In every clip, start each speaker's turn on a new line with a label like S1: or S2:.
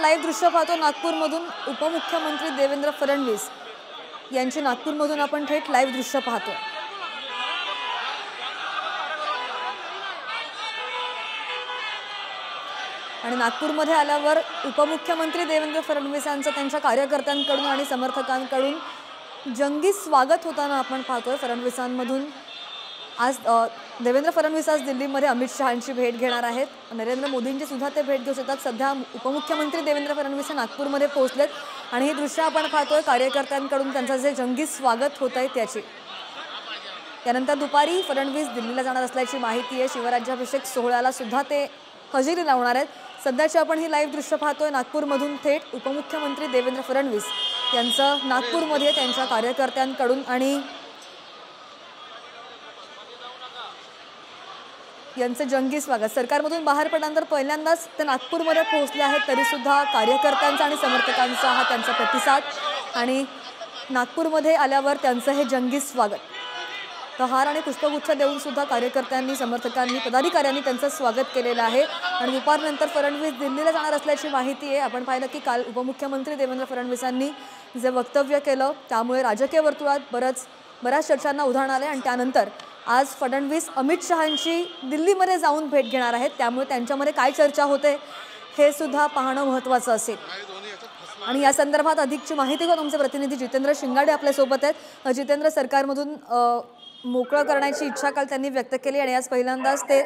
S1: Live दृश्य पाहतो नागपूरमधून उपमुख्यमंत्री देवेंद्र फडणवीस यांची नागपूरमधून आपण थेट लाईव्ह दृश्य पाहतो। आणि नागपूरमध्ये आल्यावर उपमुख्यमंत्री देवेंद्र फडणवीस यांचं त्यांच्या कार्यकर्त्यांकडून आणि समर्थकांकडून जंगी स्वागत होताना आपण पाहतोय। फडणवीसांमधून आज देवेंद्र फडणवीस आज दिल्लीमध्ये अमित शहांची भेट घेणार आहेत। नरेंद्र मोदींची सुद्धा ते भेट घेऊ शकतात। सध्या उपमुख्यमंत्री देवेंद्र फडणवीस हे नागपूरमध्ये पोहोचलेत आणि ही दृश्य आपण पाहतोय कार्यकर्त्यांकडून त्यांचं जे जंगी स्वागत होत आहे त्याची। त्यानंतर दुपारी फडणवीस दिल्लीला जाणार असल्याची माहिती आहे। शिवराज्याभिषेक सोहळ्याला सुद्धा ते हजेरी लावणार आहेत। सध्याची आपण ही लाईव्ह दृश्य पाहतोय नागपूरमधून थेट उपमुख्यमंत्री देवेंद्र फडणवीस यांचं नागपूरमध्ये त्यांच्या कार्यकर्त्यांकडून आणि यांचे जंगी स्वागत। सरकारमधून बाहेर पडल्यानंतर पहिल्यांदाच ते नागपूरमध्ये पोहोचले आहेत, तरी सुद्धा कार्यकर्त्यांचा आणि समर्थकांचा हा त्यांचा प्रतिसाद आणि नागपूरमध्ये आल्यावर त्यांचं हे जंगी स्वागत। तर हार आणि पुष्पगुच्छ देऊन सुद्धा कार्यकर्त्यांनी समर्थकांनी पदाधिकाऱ्यांनी त्यांचं स्वागत केलेलं आहे। आणि दुपारनंतर फडणवीस दिल्लीला जाणार असल्याची माहिती आहे। आपण पाहिलं की काल उपमुख्यमंत्री देवेंद्र फडणवीसांनी जे वक्तव्य केलं त्यामुळे राजकीय वर्तुळात बऱ्याच चर्चांना उधाण आले आणि त्यानंतर आज फडणवीस अमित शहांची दिल्लीमध्ये जाऊन भेट घेणार आहेत। त्यामुळे त्यांच्यामध्ये काय चर्चा होते हे सुद्धा पाहणं महत्त्वाचं असेल। आणि या संदर्भात अधिकची माहिती घेऊन आमचे प्रतिनिधी जितेंद्र शिंगाडे आपल्या सोबत आहेत। जितेंद्र, सरकारमधून मोकळं करण्याची इच्छा काल त्यांनी व्यक्त केली आणि आज पहिल्यांदाच ते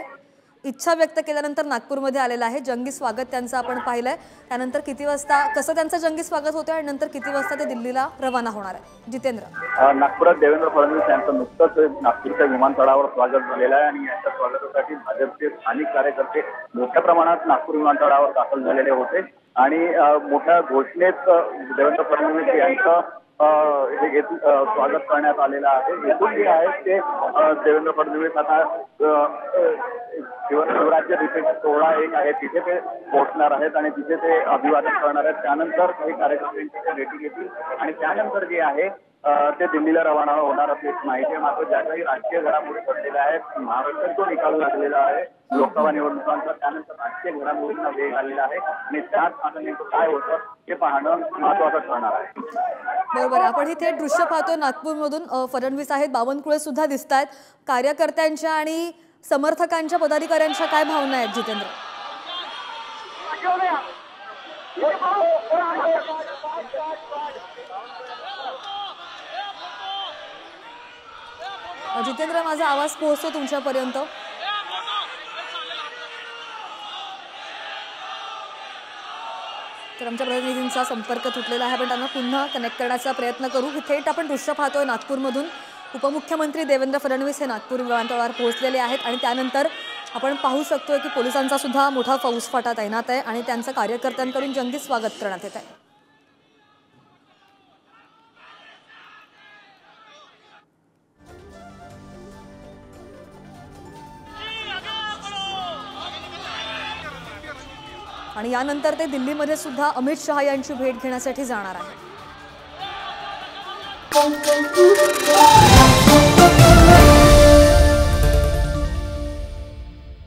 S1: इच्छा व्यक्त केल्यानंतर नागपूरमध्ये आलेलं आहे। जंगी स्वागत त्यांचं आपण पाहिलंय। त्यानंतर किती वाजता कसं त्यांचं जंगी स्वागत होतं आणि नंतर किती वाजता ते दिल्लीला रवाना होणार आहे? जितेंद्र,
S2: नागपुरात देवेंद्र फडणवीस यांचं नुकतंच नागपूरच्या विमानतळावर स्वागत झालेलं आहे आणि यांच्या स्वागतासाठी भाजपचे स्थानिक कार्यकर्ते मोठ्या प्रमाणात नागपूर विमानतळावर दाखल झालेले होते आणि मोठ्या घोषणेत देवेंद्र फडणवीस यांचं स्वागत करण्यात आलेलं आहे। हेतून जे आहे ते देवेंद्र फडणवीस आता शिवराज्याभिषेक सोहळा एक आहे तिथे ते पोहोचणार आहेत आणि तिथे ते अभिवादन करणार आहेत। त्यानंतर काही कार्यकर्त्यांची भेटी घेतील आणि त्यानंतर जे आहे ते दिल्लीला रवाना होणार असल्याची माहिती आहे। मात्र ज्या काही राजकीय घडामोडी घडलेल्या आहेत, महाराष्ट्रात तो निकाल लागलेला आहे लोकसभा निवडणुकांचा, त्यानंतर राजकीय घडामोडींना वेग आलेला आहे आणि त्यात आता नेमकं काय होतं हे पाहणं महत्त्वाचं ठरणार आहे।
S1: बरोबर, आपण इथे दृश्य पाहतोय नागपूरमधून फडणवीस आहेत, बावनकुळे सुद्धा दिसत आहेत। कार्यकर्त्यांच्या आणि समर्थकांच्या पदाधिकाऱ्यांच्या काय भावना आहेत जितेंद्र? जितेंद्र, माझा आवाज पोहोचतो तुमच्यापर्यंत? तर आमच्या प्रतिनिधींचा संपर्क तुटलेला आहे, पण त्यांना पुन्हा कनेक्ट करण्याचा प्रयत्न करू। थेट आपण दृश्य पाहतोय नागपूरमधून उपमुख्यमंत्री देवेंद्र फडणवीस हे नागपूर विमानतळावर पोहोचलेले आहेत आणि त्यानंतर आपण पाहू शकतोय की पोलिसांचा सुद्धा मोठा फौजफाटा तैनात आहे आणि त्यांचं कार्यकर्त्यांकडून जंगी स्वागत करण्यात येत आहे। आणि यानंतर ते दिल्लीमध्ये सुद्धा अमित शहा यांची भेट घेण्यासाठी जाणार आहे।